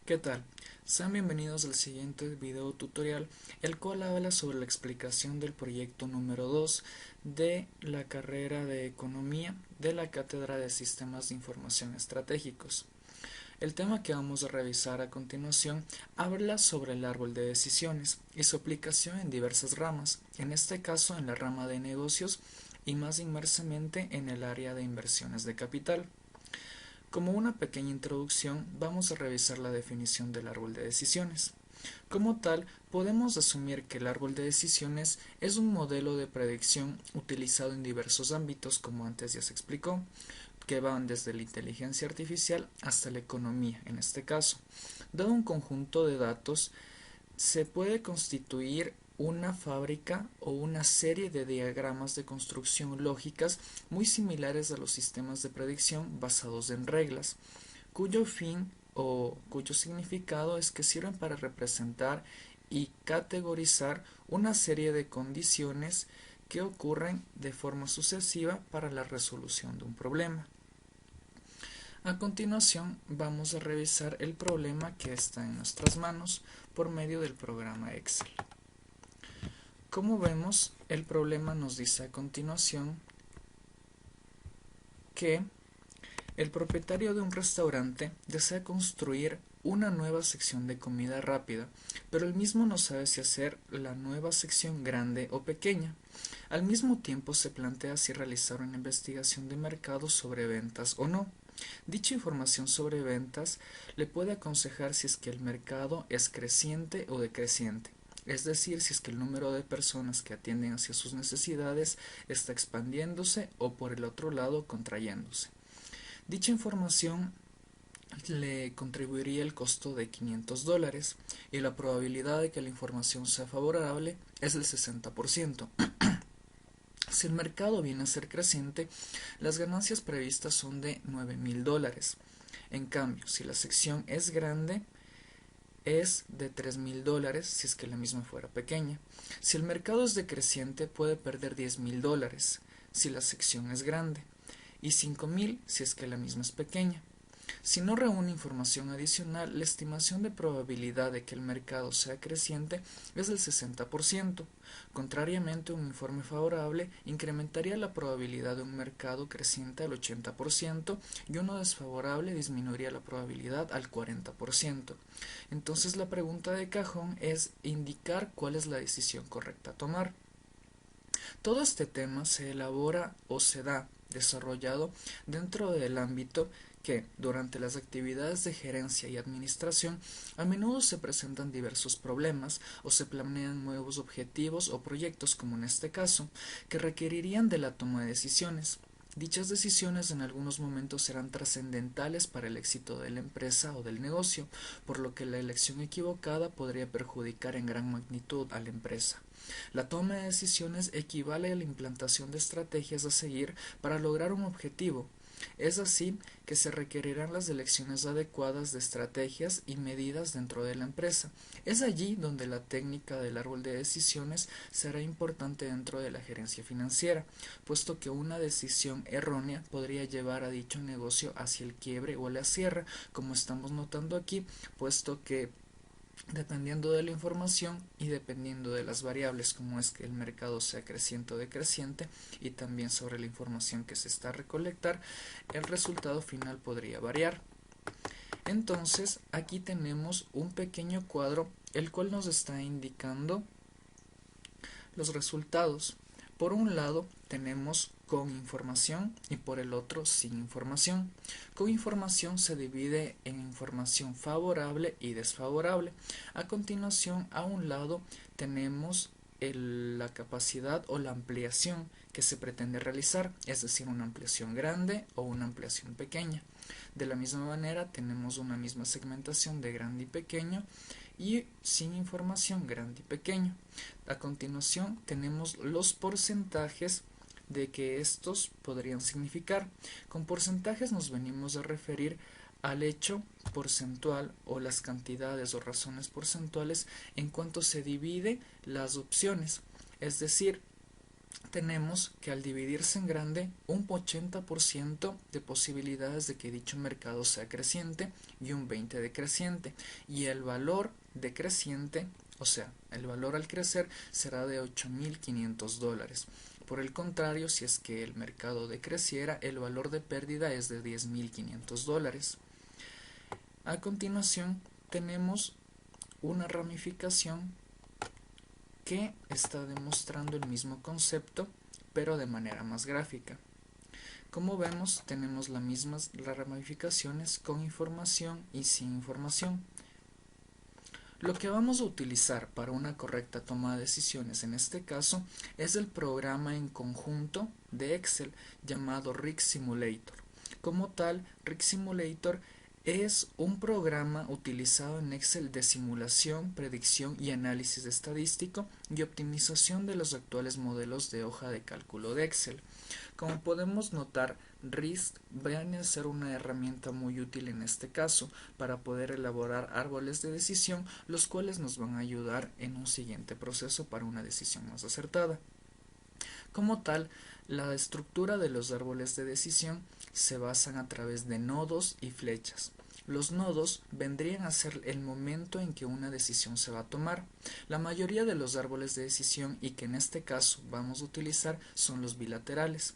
¿Qué tal? Sean bienvenidos al siguiente video tutorial, el cual habla sobre la explicación del proyecto número 2 de la carrera de Economía de la Cátedra de Sistemas de Información Estratégicos. El tema que vamos a revisar a continuación habla sobre el árbol de decisiones y su aplicación en diversas ramas, en este caso en la rama de negocios y más inmersamente en el área de inversiones de capital. Como una pequeña introducción, vamos a revisar la definición del árbol de decisiones. Como tal, podemos asumir que el árbol de decisiones es un modelo de predicción utilizado en diversos ámbitos, como antes ya se explicó, que van desde la inteligencia artificial hasta la economía, en este caso. Dado un conjunto de datos, se puede constituir una fábrica o una serie de diagramas de construcción lógicas muy similares a los sistemas de predicción basados en reglas, cuyo fin o cuyo significado es que sirven para representar y categorizar una serie de condiciones que ocurren de forma sucesiva para la resolución de un problema. A continuación, vamos a revisar el problema que está en nuestras manos por medio del programa Excel. Como vemos, el problema nos dice a continuación que el propietario de un restaurante desea construir una nueva sección de comida rápida, pero él mismo no sabe si hacer la nueva sección grande o pequeña. Al mismo tiempo se plantea si realizar una investigación de mercado sobre ventas o no. Dicha información sobre ventas le puede aconsejar si es que el mercado es creciente o decreciente, es decir, si es que el número de personas que atienden hacia sus necesidades está expandiéndose o por el otro lado contrayéndose. Dicha información le contribuiría el costo de $500 y la probabilidad de que la información sea favorable es del 60%. Si el mercado viene a ser creciente, las ganancias previstas son de $9,000. En cambio, si la sección es grande, es de $3,000 si es que la misma fuera pequeña. Si el mercado es decreciente, puede perder $10,000 si la sección es grande y 5,000 si es que la misma es pequeña. Si no reúne información adicional, la estimación de probabilidad de que el mercado sea creciente es del 60%. Contrariamente, un informe favorable incrementaría la probabilidad de un mercado creciente al 80% y uno desfavorable disminuiría la probabilidad al 40%. Entonces la pregunta de cajón es indicar cuál es la decisión correcta a tomar. Todo este tema se elabora o se da desarrollado dentro del ámbito que, durante las actividades de gerencia y administración, a menudo se presentan diversos problemas o se planean nuevos objetivos o proyectos, como en este caso, que requerirían de la toma de decisiones. Dichas decisiones en algunos momentos serán trascendentales para el éxito de la empresa o del negocio, por lo que la elección equivocada podría perjudicar en gran magnitud a la empresa. La toma de decisiones equivale a la implantación de estrategias a seguir para lograr un objetivo. Es así que se requerirán las elecciones adecuadas de estrategias y medidas dentro de la empresa. Es allí donde la técnica del árbol de decisiones será importante dentro de la gerencia financiera, puesto que una decisión errónea podría llevar a dicho negocio hacia el quiebre o la cierre, como estamos notando aquí, puesto que dependiendo de la información y dependiendo de las variables como es que el mercado sea creciente o decreciente y también sobre la información que se está a recolectar, el resultado final podría variar. Entonces aquí tenemos un pequeño cuadro el cual nos está indicando los resultados. Por un lado tenemos con información y por el otro sin información. Con información se divide en información favorable y desfavorable. A continuación, a un lado tenemos la capacidad o la ampliación que se pretende realizar, es decir, una ampliación grande o una ampliación pequeña. De la misma manera tenemos una misma segmentación de grande y pequeño y sin información grande y pequeño. A continuación tenemos los porcentajes de que estos podrían significar. Con porcentajes nos venimos a referir al hecho porcentual o las cantidades o razones porcentuales en cuanto se divide las opciones. Es decir, tenemos que al dividirse en grande, un 80% de posibilidades de que dicho mercado sea creciente y un 20% decreciente. Y el valor decreciente, o sea, el valor al crecer será de $8.500. Por el contrario, si es que el mercado decreciera, el valor de pérdida es de $10.500. A continuación, tenemos una ramificación que está demostrando el mismo concepto, pero de manera más gráfica. Como vemos, tenemos las mismas ramificaciones con información y sin información. Lo que vamos a utilizar para una correcta toma de decisiones en este caso es el programa en conjunto de Excel llamado Rig Simulator. Como tal, Rig Simulator es un programa utilizado en Excel de simulación, predicción y análisis estadístico y optimización de los actuales modelos de hoja de cálculo de Excel. Como podemos notar, RISC viene a ser una herramienta muy útil en este caso para poder elaborar árboles de decisión, los cuales nos van a ayudar en un siguiente proceso para una decisión más acertada. Como tal, la estructura de los árboles de decisión se basan a través de nodos y flechas. Los nodos vendrían a ser el momento en que una decisión se va a tomar. La mayoría de los árboles de decisión, y que en este caso vamos a utilizar, son los bilaterales.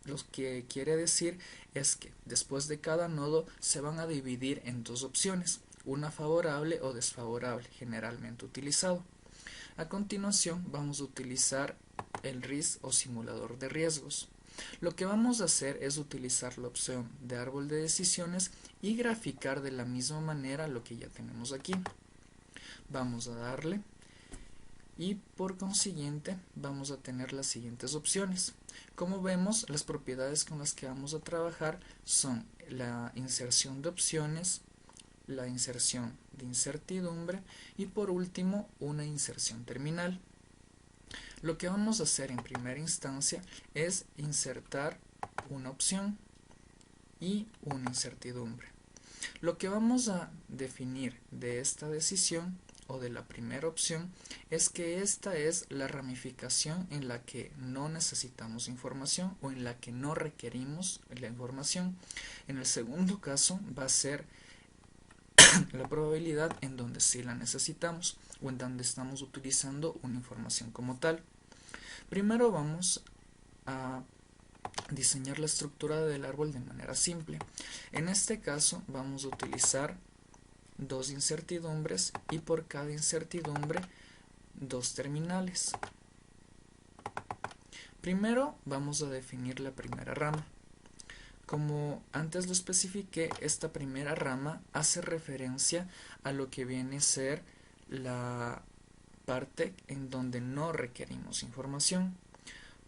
Lo que quiere decir es que después de cada nodo se van a dividir en dos opciones, una favorable o desfavorable, generalmente utilizado. A continuación vamos a utilizar el RISC o simulador de riesgos. Lo que vamos a hacer es utilizar la opción de árbol de decisiones y graficar de la misma manera lo que ya tenemos aquí. Vamos a darle y por consiguiente vamos a tener las siguientes opciones. Como vemos, las propiedades con las que vamos a trabajar son la inserción de opciones, la inserción de incertidumbre y por último una inserción terminal. Lo que vamos a hacer en primera instancia es insertar una opción y una incertidumbre. Lo que vamos a definir de esta decisión o de la primera opción es que esta es la ramificación en la que no necesitamos información o en la que no requerimos la información. En el segundo caso va a ser la probabilidad en donde sí la necesitamos o en donde estamos utilizando una información como tal. Primero vamos a diseñar la estructura del árbol de manera simple. En este caso vamos a utilizar dos incertidumbres y por cada incertidumbre dos terminales. Primero vamos a definir la primera rama. Como antes lo especifiqué, esta primera rama hace referencia a lo que viene a ser la parte en donde no requerimos información.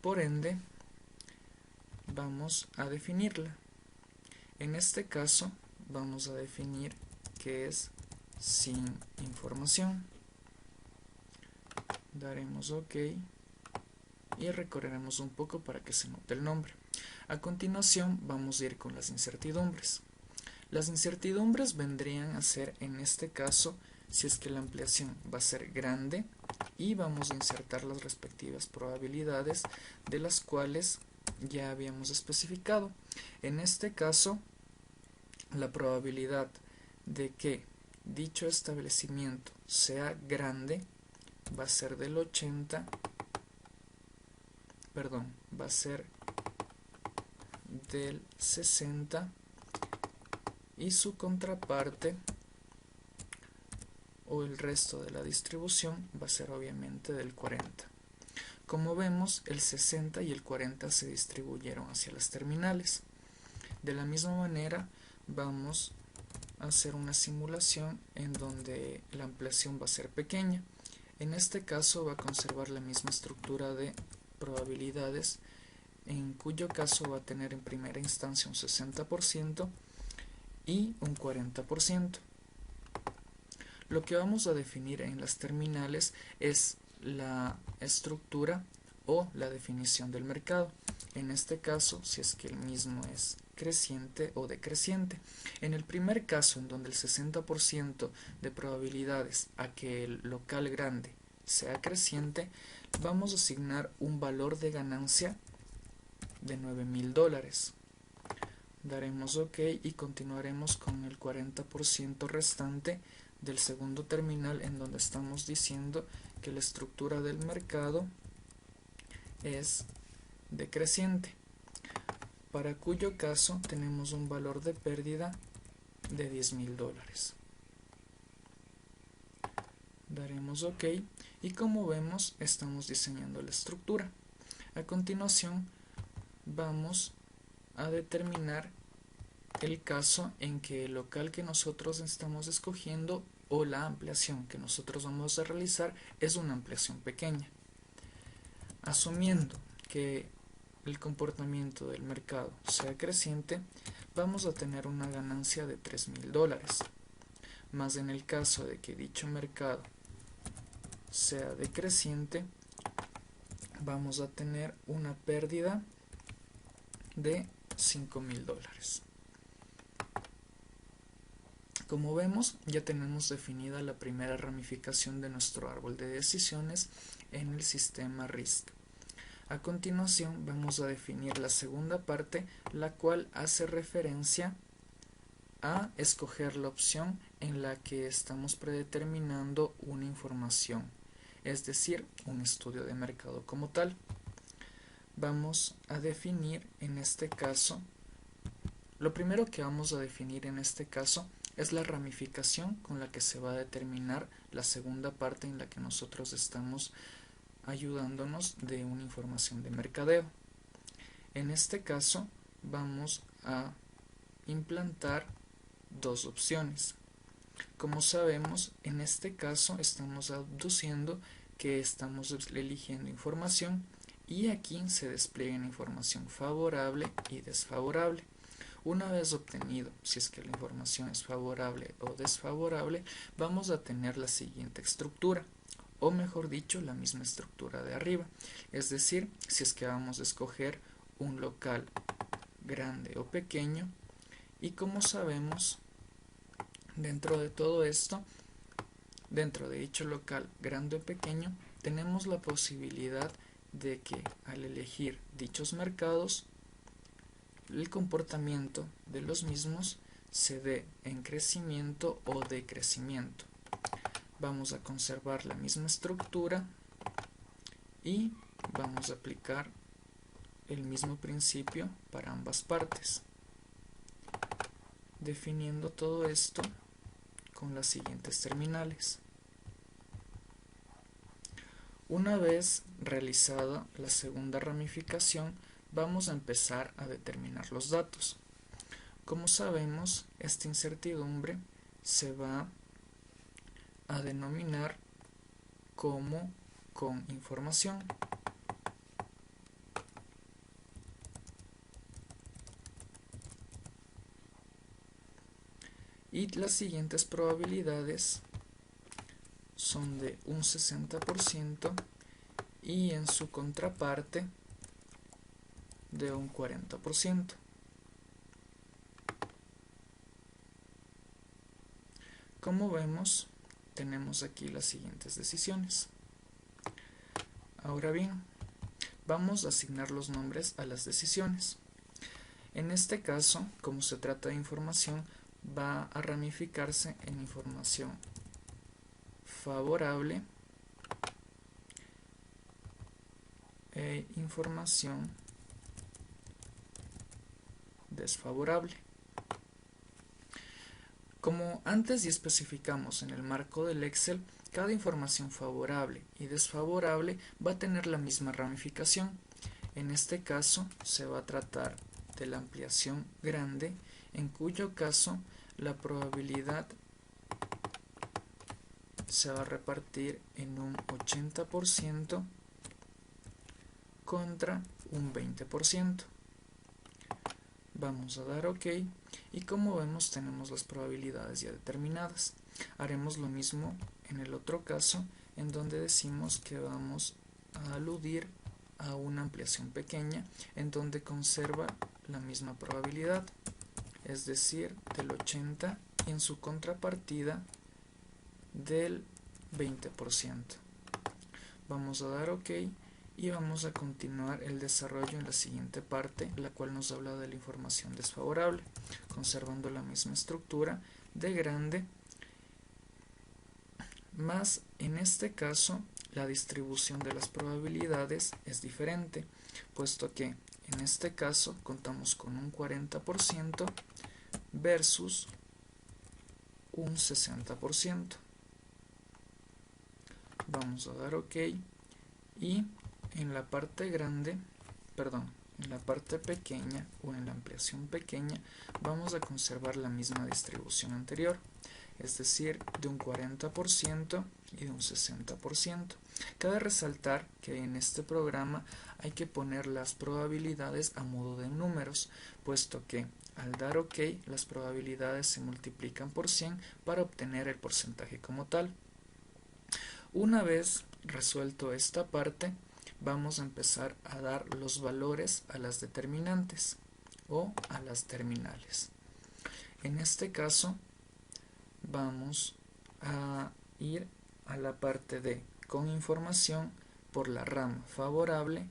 Por ende, vamos a definirla. En este caso, vamos a definir que es sin información. Daremos OK y recorreremos un poco para que se note el nombre. A continuación vamos a ir con las incertidumbres. Las incertidumbres vendrían a ser, en este caso, si es que la ampliación va a ser grande, y vamos a insertar las respectivas probabilidades de las cuales ya habíamos especificado. En este caso, la probabilidad de que dicho establecimiento sea grande va a ser del 80, perdón, va a ser del 60 y su contraparte o el resto de la distribución va a ser obviamente del 40. Como vemos, el 60 y el 40 se distribuyeron hacia las terminales. De la misma manera vamos a hacer una simulación en donde la ampliación va a ser pequeña. En este caso va a conservar la misma estructura de probabilidades, en cuyo caso va a tener en primera instancia un 60% y un 40%. Lo que vamos a definir en las terminales es la estructura o la definición del mercado. En este caso, si es que el mismo es creciente o decreciente. En el primer caso, en donde el 60% de probabilidades a que el local grande sea creciente, vamos a asignar un valor de ganancia de $9,000. Daremos OK y continuaremos con el 40% restante del segundo terminal, en donde estamos diciendo que la estructura del mercado es decreciente, para cuyo caso tenemos un valor de pérdida de $10,000. Daremos OK y como vemos estamos diseñando la estructura. A continuación vamos a determinar el caso en que el local que nosotros estamos escogiendo o la ampliación que nosotros vamos a realizar es una ampliación pequeña. Asumiendo que el comportamiento del mercado sea creciente, vamos a tener una ganancia de $3,000. Más en el caso de que dicho mercado sea decreciente, vamos a tener una pérdida de $5,000. Como vemos, ya tenemos definida la primera ramificación de nuestro árbol de decisiones en el sistema RISC. A continuación vamos a definir la segunda parte, la cual hace referencia a escoger la opción en la que estamos predeterminando una información, es decir, un estudio de mercado como tal. Vamos a definir en este caso, lo primero que vamos a definir en este caso es la ramificación con la que se va a determinar la segunda parte en la que nosotros estamos ayudándonos de una información de mercadeo. En este caso vamos a implantar dos opciones. Como sabemos, en este caso estamos aduciendo que estamos eligiendo información y aquí se despliega información favorable y desfavorable. Una vez obtenido, si es que la información es favorable o desfavorable, vamos a tener la siguiente estructura, o mejor dicho, la misma estructura de arriba. Es decir, si es que vamos a escoger un local grande o pequeño, y como sabemos, dentro de todo esto, dentro de dicho local grande o pequeño, tenemos la posibilidad de que al elegir dichos mercados, el comportamiento de los mismos se dé en crecimiento o decrecimiento. Vamos a conservar la misma estructura y vamos a aplicar el mismo principio para ambas partes, definiendo todo esto con las siguientes terminales. Una vez realizada la segunda ramificación, vamos a empezar a determinar los datos. Como sabemos, esta incertidumbre se va a denominar como con información. Y las siguientes probabilidades son de un 60% y en su contraparte de un 40%. Como vemos, tenemos aquí las siguientes decisiones. Ahora bien, vamos a asignar los nombres a las decisiones. En este caso, como se trata de información, va a ramificarse en información favorable e información desfavorable. Como antes ya especificamos en el marco del Excel, cada información favorable y desfavorable va a tener la misma ramificación. En este caso se va a tratar de la ampliación grande, en cuyo caso la probabilidad se va a repartir en un 80% contra un 20%. Vamos a dar OK y como vemos tenemos las probabilidades ya determinadas. Haremos lo mismo en el otro caso, en donde decimos que vamos a aludir a una ampliación pequeña en donde conserva la misma probabilidad, es decir, del 80 y en su contrapartida del 20%. Vamos a dar OK y vamos a continuar el desarrollo en la siguiente parte, la cual nos habla de la información desfavorable, conservando la misma estructura de grande, más en este caso la distribución de las probabilidades es diferente, puesto que en este caso contamos con un 40% versus un 60%. Vamos a dar OK y en la parte grande, perdón, en la parte pequeña o en la ampliación pequeña vamos a conservar la misma distribución anterior, es decir, de un 40% y de un 60%. Cabe resaltar que en este programa hay que poner las probabilidades a modo de números, puesto que al dar OK las probabilidades se multiplican por 100 para obtener el porcentaje como tal. Una vez resuelto esta parte, vamos a empezar a dar los valores a las determinantes o a las terminales. En este caso vamos a ir a la parte de con información por la rama favorable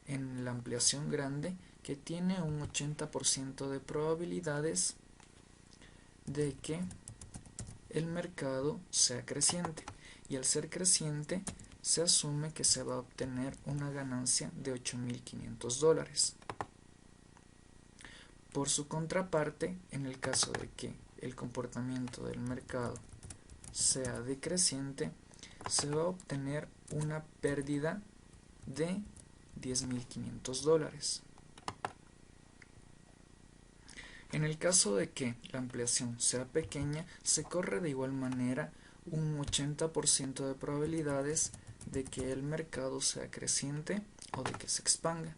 en la ampliación grande, que tiene un 80% de probabilidades de que el mercado sea creciente, y al ser creciente se asume que se va a obtener una ganancia de $8.500. Por su contraparte, en el caso de que el comportamiento del mercado sea decreciente, se va a obtener una pérdida de $10.500. En el caso de que la ampliación sea pequeña, se corre de igual manera un 80% de probabilidades de que el mercado sea creciente o de que se expanda,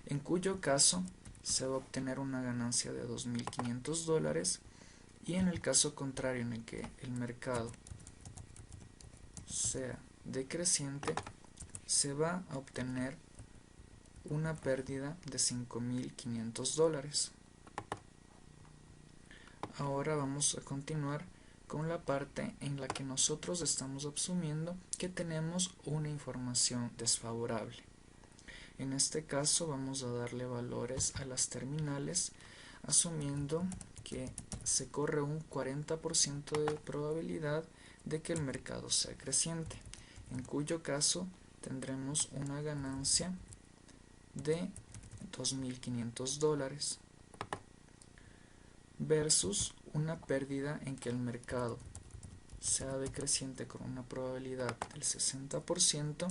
en cuyo caso se va a obtener una ganancia de $2.500, y en el caso contrario, en el que el mercado sea decreciente, se va a obtener una pérdida de $5.500. Ahora vamos a continuar con la parte en la que nosotros estamos asumiendo que tenemos una información desfavorable. En este caso vamos a darle valores a las terminales, asumiendo que se corre un 40% de probabilidad de que el mercado sea creciente, en cuyo caso tendremos una ganancia de $2.500 versus una pérdida en que el mercado sea decreciente con una probabilidad del 60%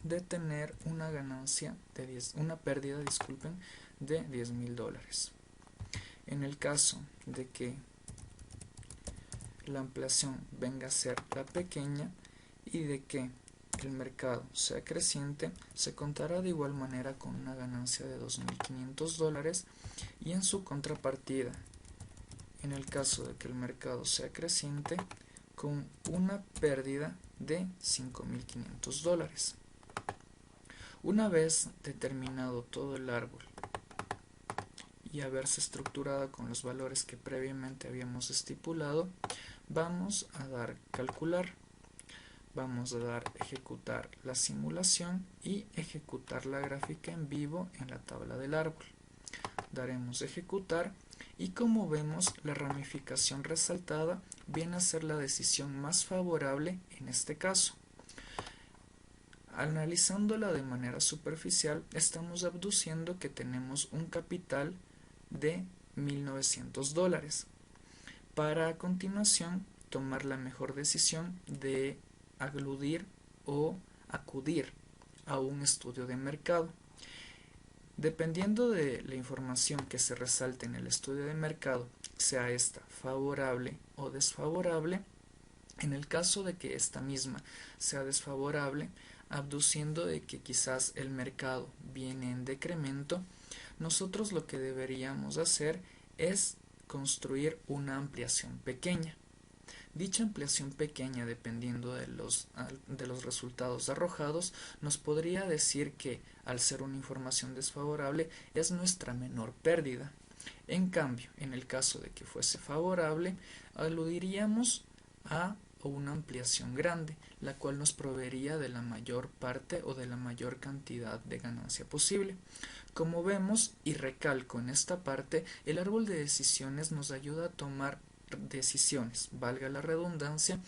de tener una ganancia de una pérdida, de $10.000. En el caso de que la ampliación venga a ser la pequeña y de que el mercado sea creciente, se contará de igual manera con una ganancia de $2.500, y en su contrapartida, en el caso de que el mercado sea creciente, con una pérdida de $5.500. Una vez determinado todo el árbol y haberse estructurado con los valores que previamente habíamos estipulado, vamos a dar calcular, vamos a dar ejecutar la simulación y ejecutar la gráfica en vivo en la tabla del árbol. Daremos ejecutar y, como vemos, la ramificación resaltada viene a ser la decisión más favorable en este caso. Analizándola de manera superficial, estamos abduciendo que tenemos un capital de $1.900, para a continuación tomar la mejor decisión de acudir a un estudio de mercado. Dependiendo de la información que se resalte en el estudio de mercado, sea esta favorable o desfavorable, en el caso de que esta misma sea desfavorable, abduciendo de que quizás el mercado viene en decremento, nosotros lo que deberíamos hacer es construir una ampliación pequeña. Dicha ampliación pequeña, dependiendo de los resultados arrojados, nos podría decir que, al ser una información desfavorable, es nuestra menor pérdida. En cambio, en el caso de que fuese favorable, aludiríamos a o una ampliación grande, la cual nos proveería de la mayor parte o de la mayor cantidad de ganancia posible. Como vemos, y recalco en esta parte, el árbol de decisiones nos ayuda a tomar decisiones, valga la redundancia,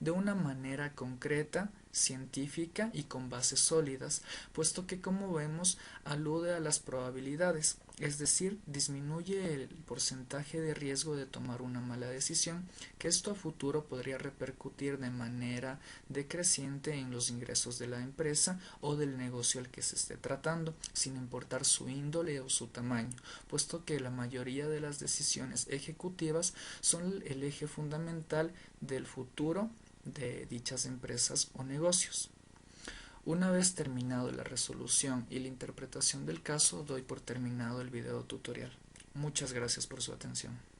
de una manera concreta, científica y con bases sólidas, puesto que como vemos alude a las probabilidades, es decir, disminuye el porcentaje de riesgo de tomar una mala decisión, que esto a futuro podría repercutir de manera decreciente en los ingresos de la empresa o del negocio al que se esté tratando, sin importar su índole o su tamaño, puesto que la mayoría de las decisiones ejecutivas son el eje fundamental del futuro de dichas empresas o negocios. Una vez terminado la resolución y la interpretación del caso, doy por terminado el video tutorial. Muchas gracias por su atención.